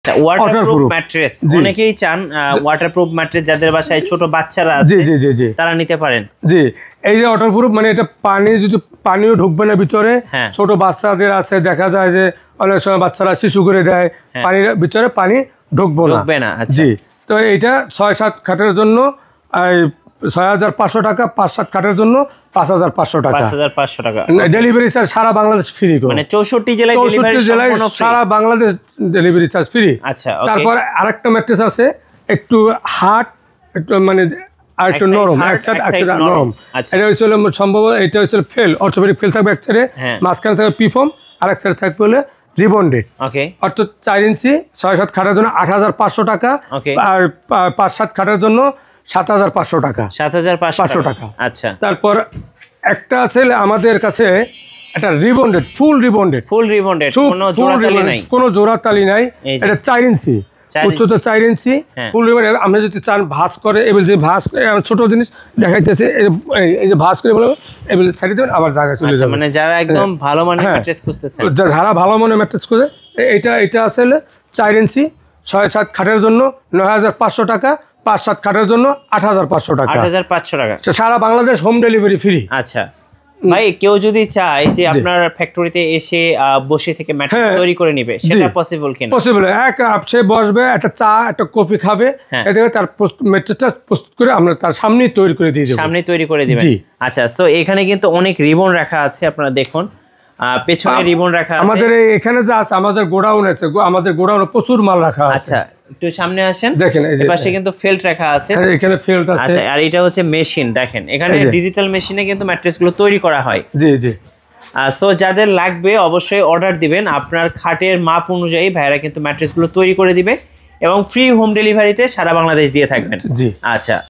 Waterproof mattress অনেকেই চান waterproof mattress যাদের বাসায় ছোট বাচ্চারা আছে জি তারা নিতে পারেন। জি এই যে ওয়াটারপ্রুফ মানে এটা পানি যদি পানিও ঢুকবে না ভিতরে, ছোট বাচ্চাদের আছে দেখা যায় যে অনেক সময় বাচ্চারা শিশু করে দেয়, পানির ভিতরে পানি ঢুকবে না। জি তো এইটা ৬-৭ খাটের জন্য ৬৫০০ টাকা, ৫-৭ খাটের জন্য ৫৫০০ টাকা। ৫৫০০ টাকা ডেলিভারি চার্জ সারা বাংলাদেশ ফ্রি, মানে ৬৪ জেলায় সারা বাংলাদেশ ডেলিভারি চার্জ ফ্রি। আচ্ছা তারপর আরেকটা ম্যাট্রেস আছে একটু হার্ড, একটু মানে আর একটু নরম, নরম। এটা হচ্ছিল সম্ভব, এটা হচ্ছিল ফেল, অর্থোপেডিক ফেল থাকবে এক সাইডে, মাঝখানে থাকবে পিফর্ম, আর এক সাইডে থাকবে হলে রিবন্ডেড। অর্থাৎ ৪ ইঞ্চি ৬-৭ খাটের জন্য ৮৫০০ টাকা, আর ৫-৭ খাটের জন্য ৭৫০০ টাকা। ৭৫০০ টাকা। আচ্ছা তারপর একটা আছে আমাদের কাছে একটা রিবন্ডেড, ফুল রিবন্ডেড, কোনো জোড়াতালি নাই। এটা ৪ ইঞ্চি উচ্চতা, ৪ ইঞ্চি ফুল রিবন্ডেড। আমরা যদি চান ভাঁজ করে, এবার যে ভাঁজ করে ছোট জিনিস দেখাইতেছে, এই যে ভাঁজ করে বলে এবার ছাড়িয়ে দেবেন, আবার জায়গায় চলে যাবে। মানে যারা একদম ভালো মানের ম্যাট্রেস খুঁজতেছেন, যারা ভালো মানের ম্যাট্রেস খুঁজে, এটা আসলে ৪ ইঞ্চি ৬-৭ খাটের জন্য ৯৫০০ টাকা, ৫-৭ খাটের জন্য ৮৫০০ টাকা। ৮৫০০ টাকা সারা বাংলাদেশ হোম ডেলিভারি ফ্রি। আচ্ছা ভাই, কেউ যদি চায় যে আপনার ফ্যাক্টরিতে এসে বসে থেকে ম্যাট্রেস তৈরি করে নেবে, সেটা পসিবল কিনা? পসিবল। সে বসবে, একটা চা একটা কফি খাবে, এদিকে তার ম্যাট্রেসটা প্রস্তুত করে আমরা তার সামনেই তৈরি করে দিয়ে দেব। সামনেই তৈরি করে দিবেন। আচ্ছা, সো এখানে কিন্তু অনেক রিবন রাখা আছে, আপনারা দেখুন পেছনে রিবন রাখা আছে। আমাদের এখানে যা আছে, আমাদের গোডাউন আছে, আমাদের গোডাউনে প্রচুর মাল রাখা আছে। আচ্ছা একটু সামনে আসেন, দেখেন এই পাশে কিন্তু ফেল্ট রাখা আছে, এখানে ফেল্ট আছে। আচ্ছা, আর এটা হচ্ছে মেশিন, দেখেন এখানে ডিজিটাল মেশিনে কিন্তু ম্যাট্রেস গুলো তৈরি করা হয়। জি সো যাদের লাগবে অবশ্যই অর্ডার দিবেন, আপনার খাটের মাপ অনুযায়ী ভাইরা কিন্তু ম্যাট্রেস গুলো তৈরি করে দিবে এবং ফ্রি হোম ডেলিভারিতে সারা বাংলাদেশ দিয়ে থাকবেন। জি আচ্ছা।